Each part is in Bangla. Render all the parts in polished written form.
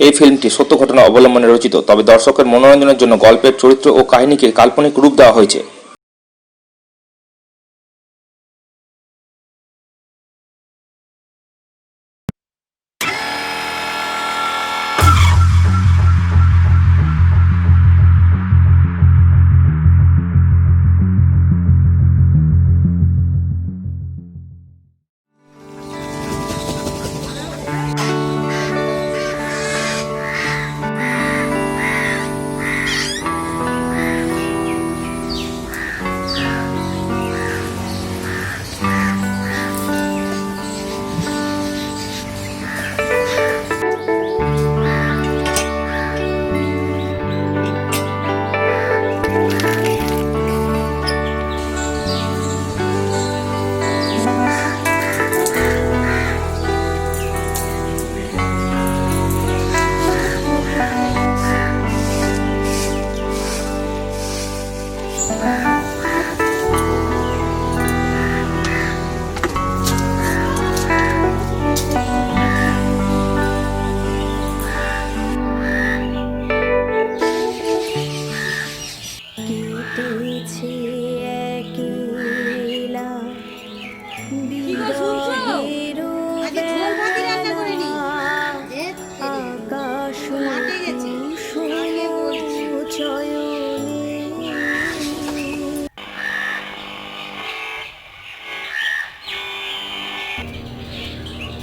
এই ফিল্মটি সত্য ঘটনা অবলম্বনে রচিত, তবে দর্শকের মনোরঞ্জনের জন্য গল্পের চরিত্র ও কাহিনীকে কাল্পনিক রূপ দেওয়া হয়েছে।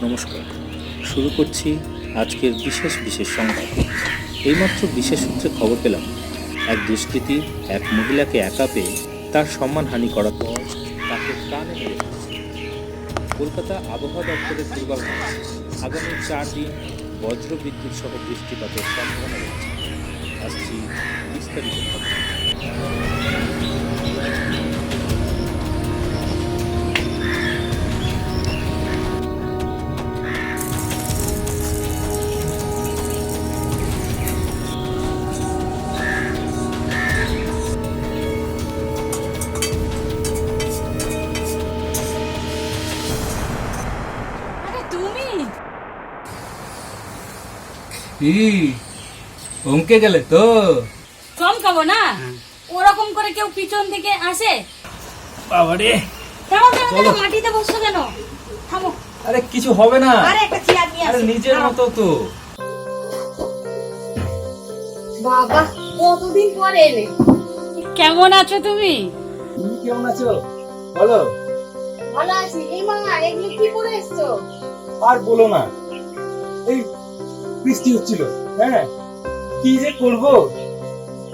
নমস্কার, শুরু করছি আজকের বিশেষ সংবাদ। এইমাত্র বিশেষ সূত্রে খবর পেলাম, এক দুষ্কৃতী এক মহিলাকে একা পেয়ে তার সম্মানহানি করার পর তাকে প্রাণে মেরে ফেলেছে। কলকাতা আবহাওয়া দপ্তরের পূর্বাভাস, আগামী 4 দিন বজ্র বিদ্যুৎ সহ বৃষ্টিপাতের সম্ভাবনা রয়েছে। আসছি বিস্তারিত খবর। চমকে গেলে তো? চমকাবো না, ওরকম করে কেউ পিছন থেকে আসে? বাবারে, থামো, মাটিতে বসছো কেন? থামো। আরে কিছু হবে না, আরে একটা চেয়ার নিয়ে আসো। আরে নিজের মতো তো। বাবা, কতদিন পরে এলে। কেমন আছো তুমি? তুমি কেমন আছো বলো? ভালো আছি। এই মা, এগুলো কি করে এসছো? আর বলো না, এই বৃষ্টি হচ্ছিল, হ্যাঁ কি যে করবো,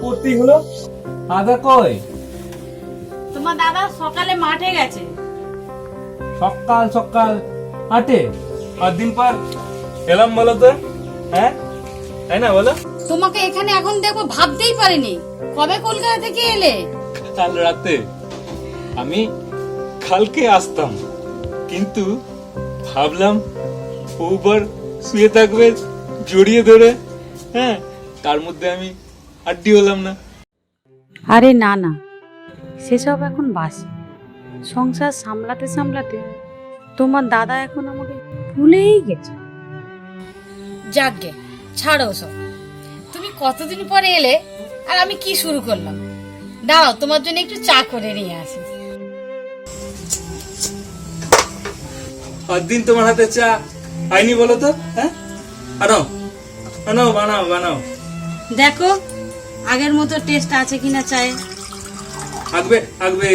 করতেই হলো। আদা কই? তোমার দাদা সকালে মাঠে গেছে। সকাল হাটে? আর দিন পর এলাম বলো তো, হ্যাঁ তাই না বলো? তোমাকে এখানে এখন দেখো ভাবতেই পারিনি। কবে কলকাতা থেকে এলে? কাল রাতে। আমি কালকে আসতাম, কিন্তু ভাবলাম ওবার শুয়ে থাকবে জড়িয়ে ধরে, হ্যাঁ তার মধ্যে আমি আড্ডি হলাম না। আরে না না, সেসব এখন বাসি। সংসার সামলাতে সামলাতে তোমার দাদা এখন আমাকে ভুলেই গেছে। যাকগে, ছাড়ো সব। তুমি কতদিন পরে এলে আর আমি কি শুরু করলাম। দাঁড়াও, তোমার জন্য একটু চা করে নিয়ে আসি। দিন তোমার হাতে চা আইনি বলো তো, হ্যাঁ বানাও। দেখো আগের মতো টেস্ট আছে কিনা চায়ে। আগবে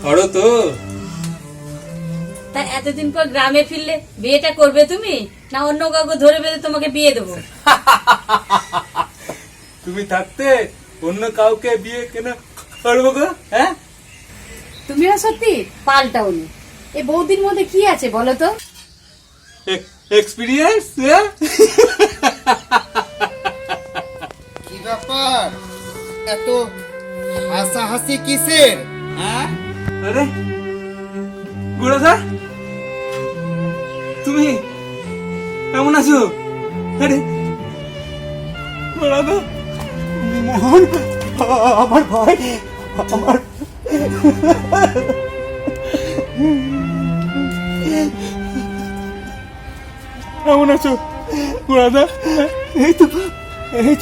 করো তো। তা এতদিন পর গ্রামে ফিরলে বিয়েটা করবে তুমি, না অন্য কাউকে ধরে বেঁধে তোমাকে বিয়ে দেবো? তুমি থাকতে অন্য কাউকে বিয়ে কেন করবো গো, হ্যাঁ? তুমিও সত্যি পাল্টাওনি। এই বৌদির মধ্যে কি আছে বলো তো? এক্সপিরিয়েন্স। কি ব্যাপার, এত হাসাহাসি কিসের? হ্যাঁ, আরে গুড়াদা, তুমি কেমন আছো? আরে গুড়াদা, মোহন আমার ভাই, আমার কেমন আছো গুড়াদা? এই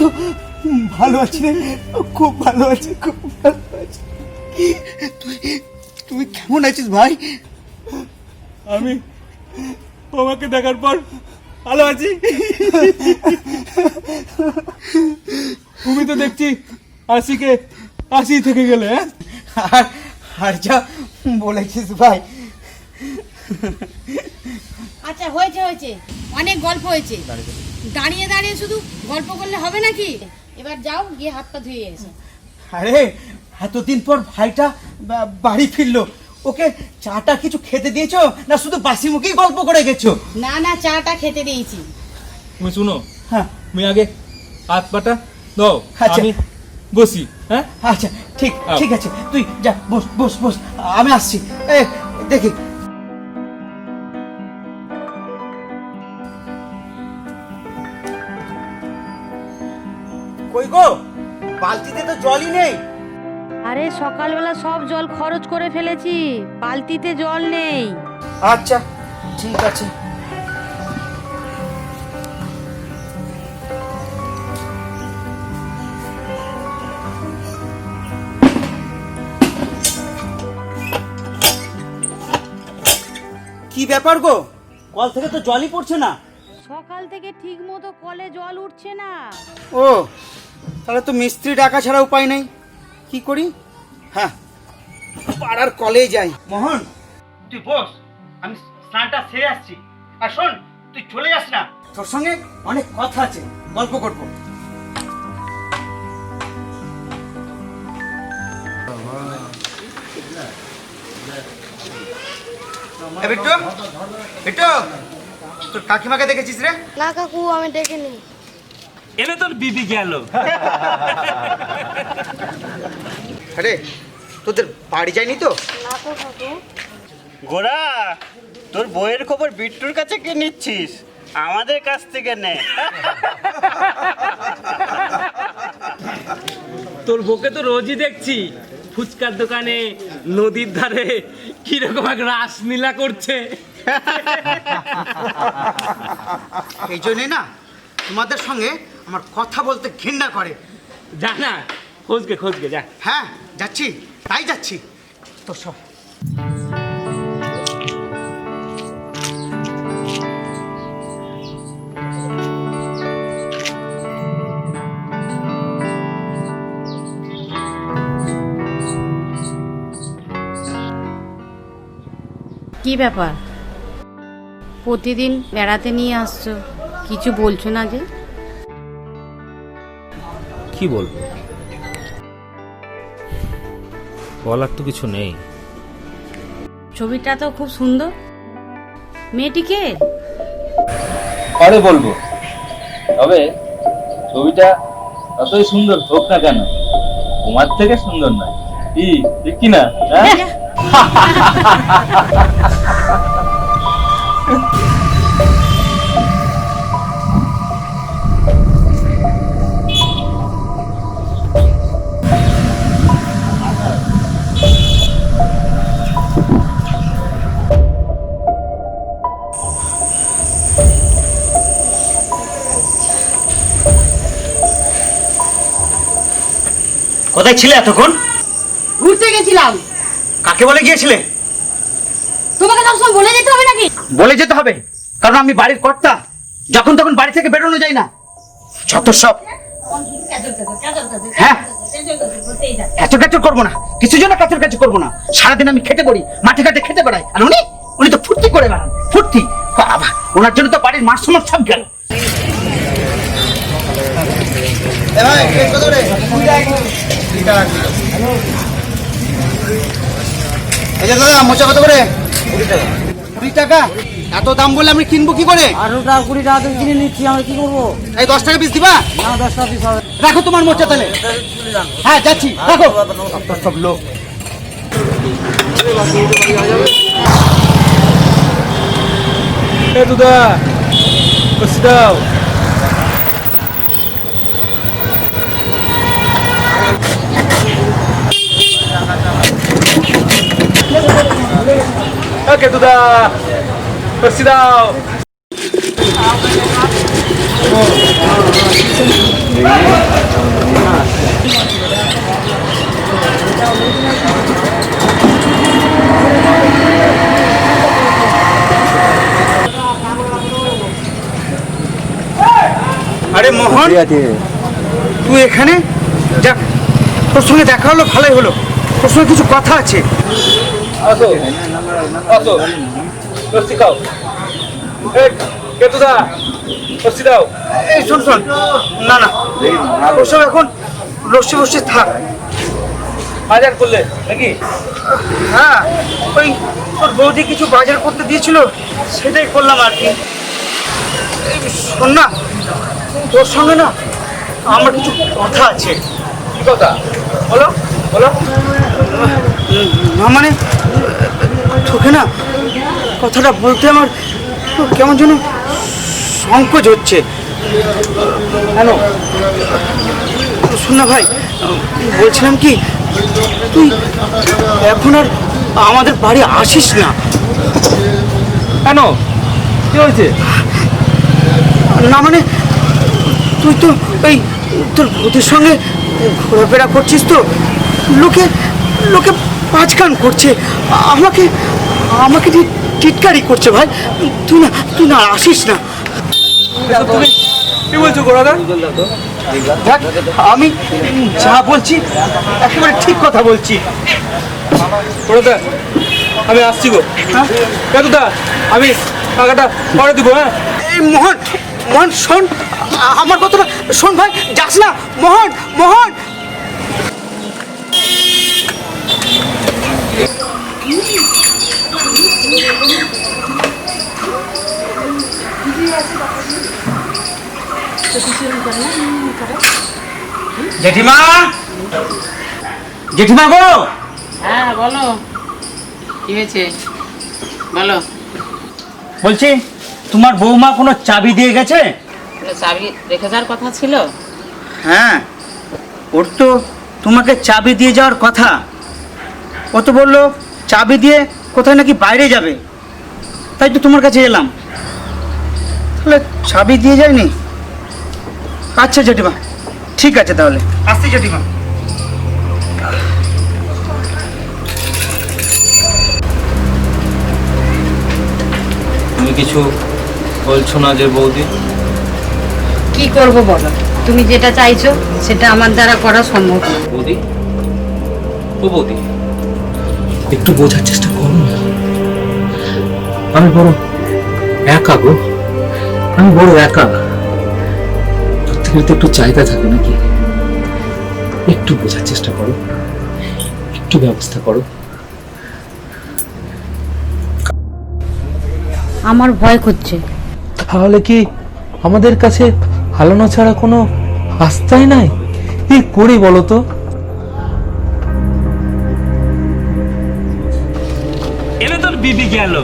তো ভালো আছি রে, খুব ভালো আছি, খুব ভালো আছি। তুই কেমন আছিস ভাই? আমি তোমাকে দেখার পর ভালো আছি। তুমি তো দেখছি আসি থেকে গেলে। আর আর যা বলেছিস ভাই। আচ্ছা হয়েছে হয়েছে, অনেক গল্প হয়েছে। দাঁড়িয়ে দাঁড়িয়ে শুধু গল্প করলে হবে নাকি? এবার যাও গিয়ে হাত পা ধুয়ে এসো। আরে এতদিন পর ভাইটা বাড়ি ফিরলো, ওকে চাটা কিছু খেতে দিয়েছো না শুধু বাসি মুখেই গল্প করে গেছো? না না, চাটা খেতে দিয়েছি। তুমি শুনো, হ্যাঁ তুমি আগে হাত পাটা দাও, আচ্ছা। আমি বসি। হ্যাঁ আচ্ছা ঠিক আছে, তুই যা বস বস বস, আমি আসছি। দেখি কই গো, বালতিতে তো জলই নেই। আরে সকালবেলা সব জল খরচ করে ফেলেছি, বালতিতে জল নেই। আচ্ছা ঠিক আছে। কি ব্যাপার গো, কল থেকে তো জলই পড়ছে না। সকাল থেকে ঠিক মতো কলে জল উঠছে না। ও, তাহলে তো মিস্ত্রি ডাকা ছাড়া উপায় নেই। কি করি? হ্যাঁ, পাড়ার কলেই যাই। মোহন তুই বস, আমি স্নানটা সেরে আসছি। আর শোন, তুই চলে যাস না, তোর সঙ্গে অনেক কথা আছে, গল্প করবো। বিট্টু, বিট্টু, তোর কাকিমাকে দেখেছিস রে? না কাকু, আমি দেখিনি। এলে তোর বিবি গেল। আরে তোদের বাড়ি যায়নি তো? না তো কাকু। গোরা, তোর বইয়ের খবর বিট্টুর কাছে কে নিচ্ছিস? আমাদের কাছ থেকে নে। তোর বউকে তো রোজই দেখছি ফুচকার দোকানে, নদীর ধারে কিরকম এক রাসলীলা করছে। এই জন্যই না তোমাদের সঙ্গে আমার কথা বলতে ঘৃণা করে। যা না, খোঁজকে যা। হ্যাঁ যাচ্ছি, তাই যাচ্ছি। তো সব কি ব্যাপার, প্রতিদিন বেড়াতে নিয়ে আসছো, কিছু বলছো না যে? কি বলবো, বলার তো কিছু নেই। ছবিটা তো খুব সুন্দর, মেয়েটিকে। পরে বলবো, তবে ছবিটা যতই সুন্দর হোক না কেন, তোমার থেকে সুন্দর নয়। কি ঠিক কি না? কোথায় ছিলে এতক্ষণ? ঘুরতে গেছিলাম। কাকে বলে গিয়েছিলে? তোমাকে সবসময় বলে যেতে হবে নাকি? বলে যেতে হবে, কারণ আমি বাড়ির কর্তা, যখন তখন বাড়ি থেকে বেরোনো যায় না। যত সব। হ্যাঁ, এত কাচর করবো না, কিছু জন্য কাচর করবো না। সারাদিন আমি খেতে পড়ি, মাঠে ঘাটে খেতে বেড়াই, আর উনি তো ফুর্তি করে বেড়ান। ফুর্তি, বাবা, ওনার জন্য তো বাড়ির মাঠ সমাজ সব গেল। এই যে দাদা, মোচা কত করে? 20 টাকা। এত দাম বলে আমি কিনবো কি করে? 18 টাকা 20 টাকা দিয়ে কিনে নিচ্ছি, আমরা কি করবো? এই 10 টাকা পিস দিবা? না, 10 টাকা পিস হবে। রাখো তোমার মোচা তাহলে। হ্যাঁ যাচ্ছি, রাখো। সব লোক দুদা বসে দাও। ওকে দুদা বসে দাও। আরে মোহন, তুই এখানে? যাক, তোর সঙ্গে দেখা হলো, ভালোই হলো। তোর সঙ্গে কিছু কথা আছে। আসো আসো, লস্যি খাও। এই কেতুদা, লস্যি দাও। এই শোন শোন, না না, ওসব এখন লস্যি বসে থাক। বাজার করলে নাকি? হ্যাঁ, ওই তোর বৌদি কিছু বাজার করতে দিয়েছিল, সেটাই করলাম আর কি। এই শোন না, তোর সঙ্গে না আমার কিছু কথা আছে। কি কথা? বলো বলো। না মানে, তোকে না কথাটা বলতে আমার কেমন যেন সংকোচ হচ্ছে। কেন? শোন না ভাই, বলছিলাম কি, তুই এখন আর আমাদের বাড়ি আসিস না। কেন? কি হয়েছে? না মানে, তুই তো ওই তোর বৌদির সঙ্গে ঘোরাফেরা করছিস তো, লোকে লোকে পাঁচকান করছে, আমাকে আমাকে টিটকারি করছে ভাই। তুই না আসিস না। তুমি কি বলছো গোড়াদা? দেখ, আমি যা বলছি একেবারে ঠিক কথা বলছি। গোড়াদা, আমি আসছি গো। হ্যাঁ? কেতুদা, আমি টাকাটা পরে দিব। হ্যাঁ, এই মোহন, মোহন শোন, আমার কথাটা শোন ভাই, যাস না মোহন, মোহন। জেঠিমা, জেঠিমা গো। হ্যাঁ বলো, কি হয়েছে বলো। বলছি, তোমার বৌমা কোনো চাবি দিয়ে গেছে? চাবি রেখে যাওয়ার কথা ছিল। হ্যাঁ, ওর তো তোমাকে চাবি দিয়ে যাওয়ার কথা। ও তো বললো চাবি দিয়ে কোথায় নাকি বাইরে যাবে, তাই তো তোমার কাছে এলাম। তাহলে চাবি দিয়ে যায়নি? আচ্ছা জেঠিমা, ঠিক আছে তাহলে আসছি জেঠিমা। তুমি কিছু বলছো না যে বৌদি? কি করব বলো, তুমি যেটা চাইছো সেটা আমার দ্বারা করা সম্ভব না। বৌদি, ও বৌদি, একটু বোঝার চেষ্টা করো না। আমি বড় একা গো, আমি বড় একা। প্রত্যেকের তো একটু চাহিদা থাকে নাকি? একটু বোঝার চেষ্টা করো, একটু ব্যবস্থা করো। আমার ভয় করছে। তাহলে কি আমাদের কাছে হালানো ছাড়া কোনো আস্থাই নাই? কি করি বলো তো? এলে তোর বিবি গেল।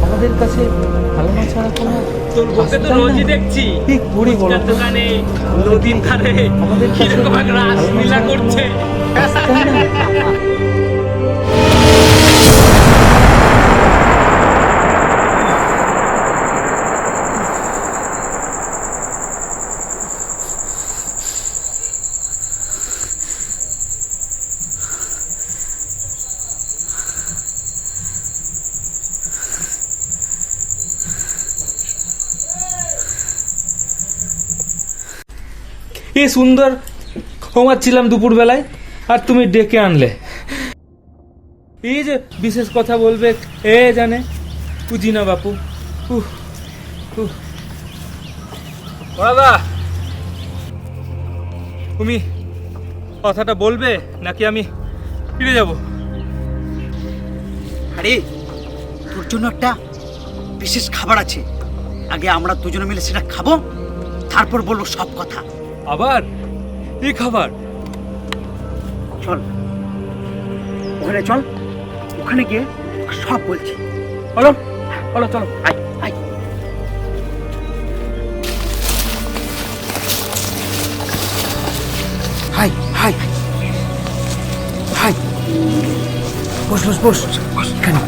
আমাদের কাছে হালানো ছাড়া কোনো তোর বউকে তো রোজই দেখছি কি করি বলো তো? দোকানে নদীর ধারে আমাদের কিরকম এক রাসলীলা করছে। কি সুন্দর ঘুমাচ্ছিলাম দুপুর বেলায়, আর তুমি ডেকে আনলে। এই যে বিশেষ কথা বলবে এ জানে, বুঝি না বাপু। দাদা, তুমি কথাটা বলবে নাকি আমি ফিরে যাব? আরে, তোর জন্য একটা বিশেষ খাবার আছে। আগে আমরা দুজনে মিলে সেটা খাবো, তারপর বলবো সব কথা। আবার এই খাবার? চল ওখানে, চল ওখানে গিয়ে সব বলছি। বলো বলো, চলো। আয় আয়। হাই হাই হাই, বস বস বস বস এখানে।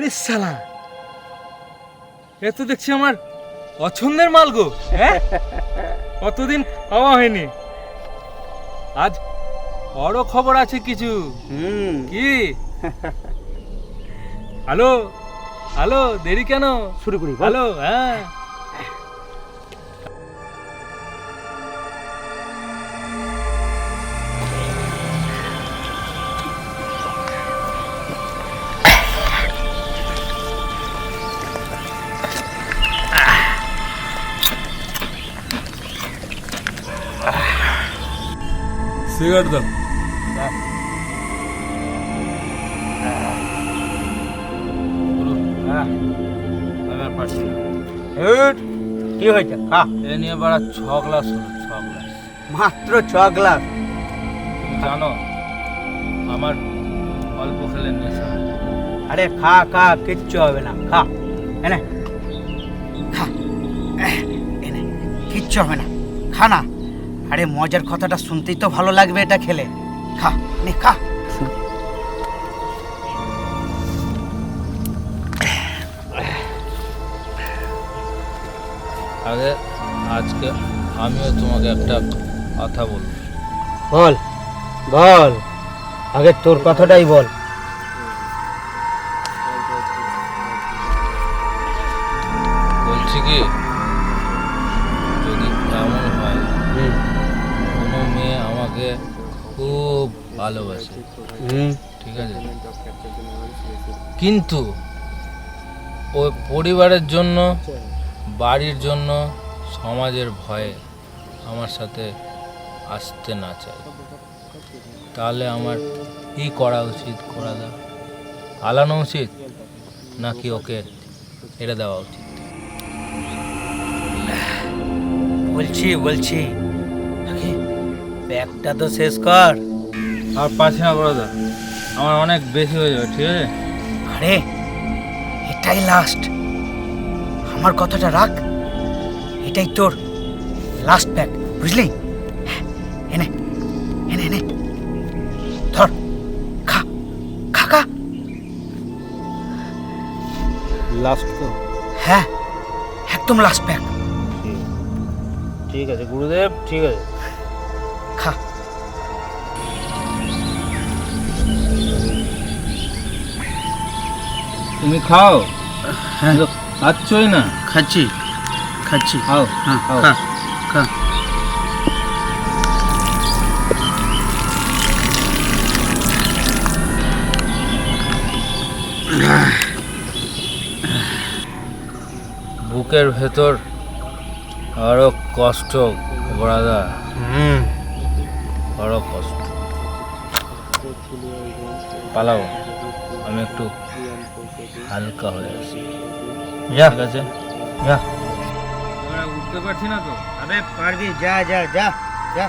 আরে শালা, এ তো দেখছি আমার পছন্দের মাল গো। হ্যাঁ, কতদিন খাওয়া হয়নি, আজ বড় খবর আছে কিছু। কি? হ্যালো হ্যালো, দেরি কেন? শুরু করি, বল। হ্যালো, হ্যাঁ। সিগারেট দাও। কি হয়েছে? খা। এ নিয়ে বাড়া 6 গ্লাস হলো, 6 গ্লাস। মাত্র 6 গ্লাস? তুমি জানো আমার অল্প খেলে নেশা। আরে খা খা, কিচ্ছু হবে না, খা। এনে খা, এনে কিচ্ছু হবে না, খা না। আরে মজার কথাটা শুনতেই তো ভালো লাগবে এটা খেলে। খা, নে খা। আগে আজকে আমিও তোমাকে একটা কথা বলবো। বল বল, আগে তোর কথাটাই বল। বলছি কি, যদি এমন হয় কোনো মেয়ে আমাকে খুব ভালোবাসে, ঠিক আছে, কিন্তু ওই পরিবারের জন্য, বাড়ির জন্য, সমাজের ভয়ে আমার সাথে আসতে না চায়, তাহলে আমার কি করা উচিত? করা দা পালানো উচিত নাকি ওকে ছেড়ে দেওয়া উচিত? বলছি ব্যাগটা তো শেষ কর। আর পারছি না বড়দা, আমার অনেক বেশি হয়ে যাবে, ঠিক আছে? আরে এটাই লাস্ট, আমার কথাটা রাখ, এটাই তোর লাস্ট ব্যাগ, বুঝলি? এনে এনে এনে ধর, খা খা খা। লাস্ট তো? হ্যাঁ, একদম লাস্ট ব্যাগ। ঠিক আছে গুরুদেব, ঠিক আছে। খা। তুমি খাও। হ্যাঁ, খাচ্ছই না? খাচ্ছি খাচ্ছি। খাও, হ্যাঁ, খাও। খা খা। বুকের ভেতর আরো কষ্ট বড়দা, আরো কষ্ট। পালাও, আমি একটু হালকা হয়ে আসি। যা, ঠিক আছে, যা। উঠতে পারছি না তো। আরে পারবি, যা যা যা যা।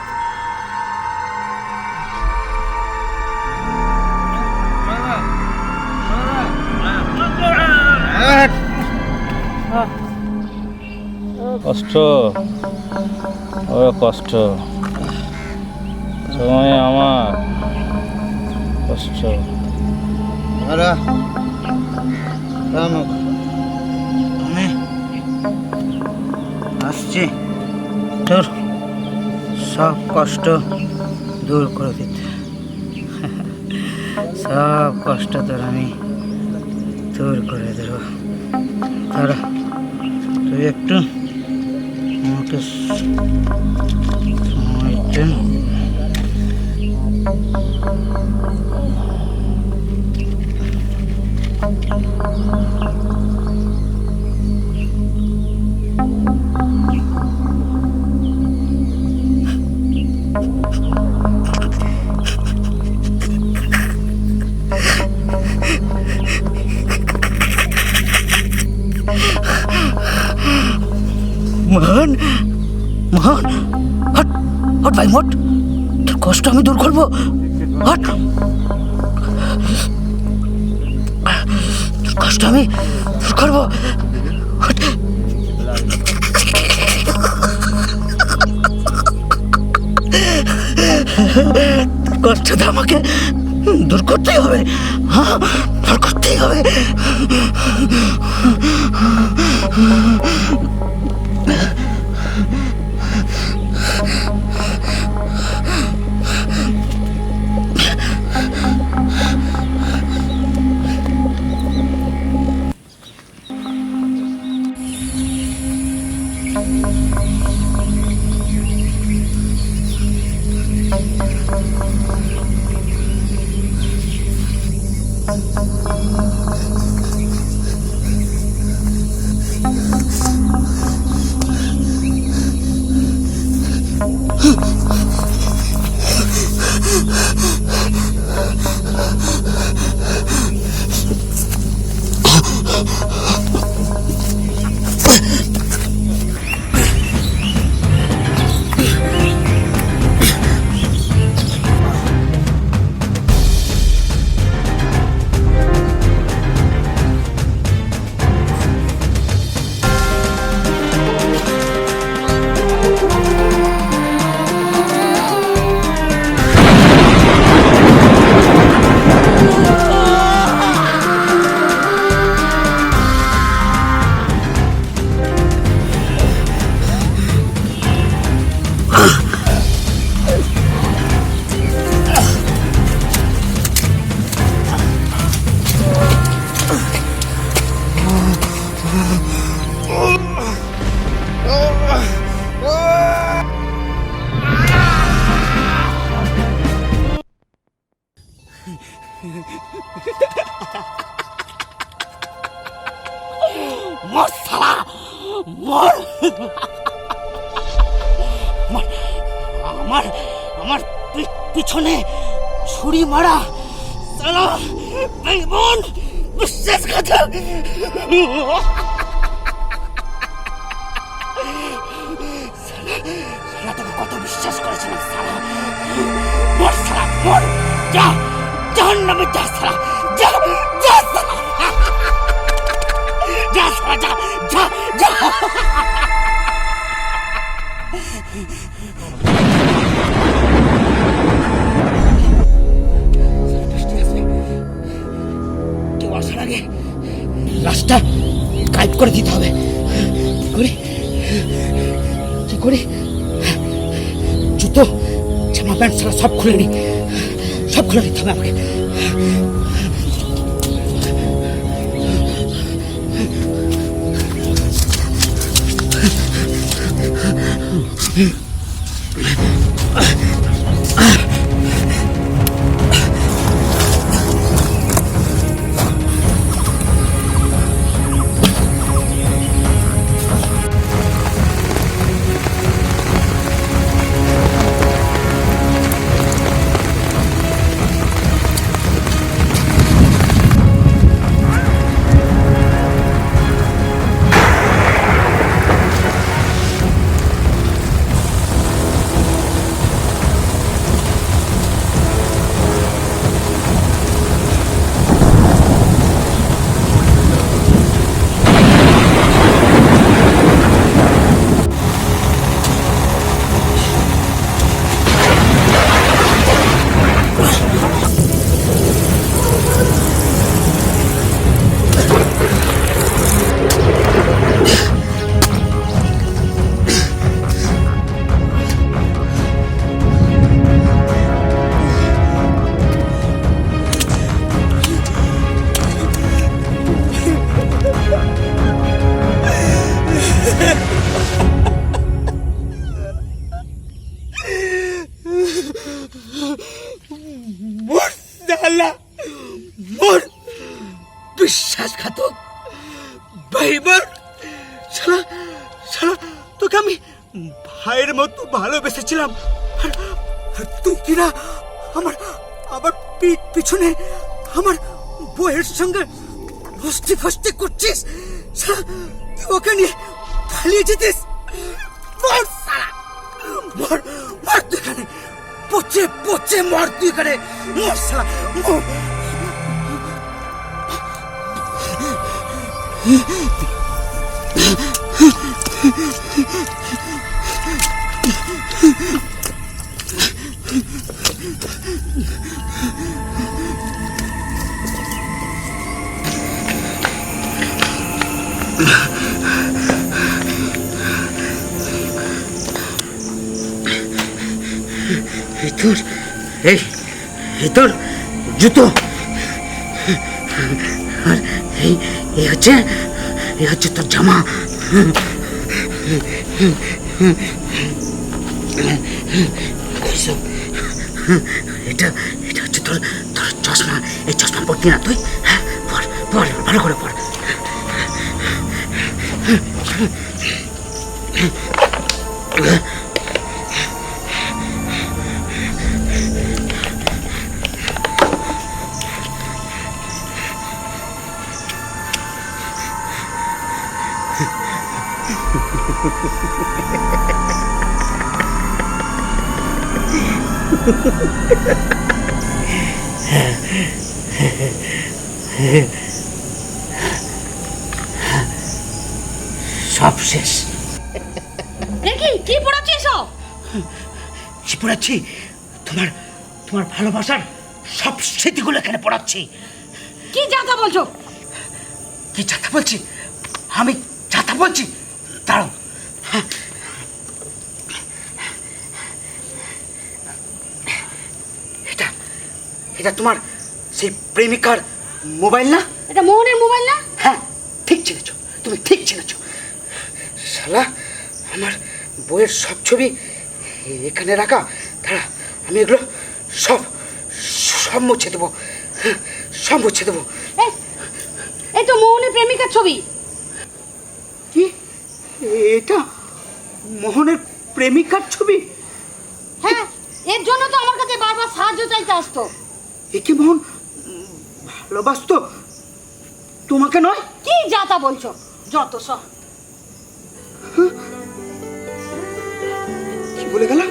কষ্ট, ওরে কষ্ট, সময় আমার কষ্ট। আমি আসছি তোর সব কষ্ট দূর করে দিতে। সব কষ্ট তোর আমি দূর করে দেব। তারা তুই একটু আমাকে সময় দে। মোহন, মোহন, হট হট ভাই, হট। তোর কষ্ট আমি দূর করবো, হট। তোর কষ্ট আমি দূর করবো, হট। তোর কষ্টটা আমাকে দূর করতেই হবে, হ্যাঁ। আর করতেই হবে। মর শালা, মর। আমার আমার পিছনে ছুরি মারা শালা বেঈমান বিশ্বাসঘাতক। শালা তোকে কত বিশ্বাস করেছিলাম শালা। মর শালা, মর। যা জাহান্নামে যা শালা, যা যা শালা, যা শালা, যা যা যা। কেউ আসার আগে লাশটা গায়েব করে দিতে হবে। কি করি? জুতো জামা প্যান্ট ছাড়া সব খুলে নি, সব খুলে নিতে হবে আমাকে। বিশ্বাসঘাতক বেঈমান শালা, শালা তোকে আমি ভাইয়ের মতো ভালোবেসেছিলাম, আর তুই কিনা আমার আমার পিছনে আমার বউয়ের সঙ্গে হস্তি ফস্তি করছিস। শালা তুই ওকে নিয়ে পালিয়ে যেতিস। মর শালা, মর মর তুই এখানে, পচে পচে মর তুই এখানে, মর শালা, মর। তোর এই তোর জুতো, আর এই হচ্ছে তোর জামা। এইসব এটা হচ্ছে তোর চশমা। এই চশমা পড়তি না তুই? হ্যাঁ, পড় পড়, ভালো করে পড়। সব শেষ। কি পড়াচ্ছিস সব? কি পড়াচ্ছি? তোমার ভালোবাসার সব স্মৃতিগুলো এখানে পড়াচ্ছি। কি যাতা বলছো? কি যাতা বলছি? আমি যাতা বলছি? দাঁড়াও। এটা তোমার সেই প্রেমিকার মোবাইল না? এটা মোহনের মোবাইল না? হ্যাঁ, ঠিক চিনেছ, তুমি ঠিক চিনেছ। শালা, আমার বইয়ের সব ছবি এখানে রাখা। দাঁড়া, আমি এগুলো সব মুছে দেবো, সব মুছে দেবো। এই তো মোহনের প্রেমিকার ছবি। কি? এটা মোহনের প্রেমিকার ছবি? হ্যাঁ, এর জন্য তো আমার কাছে বারবার সাহায্য চাইতে আসতো। একে মোহন ভালোবাসতো, তোমাকে নয়? কি যাতা বলছো? যত সব। কি বলে গেল?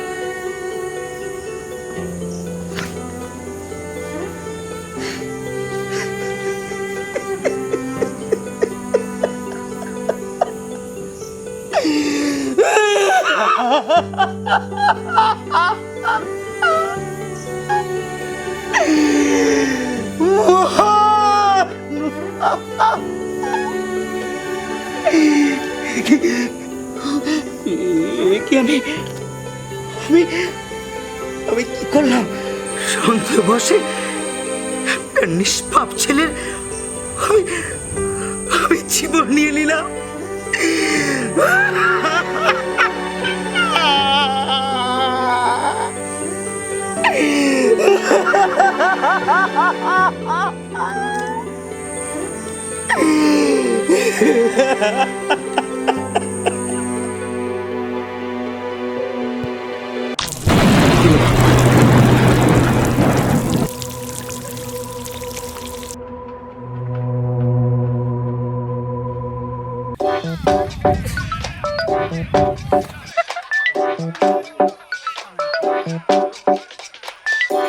আমি কি করলাম? সন্দেহ বসে একটা নিষ্পাপ ছেলের আমি জীবন নিয়ে নিলাম।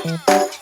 Thank you.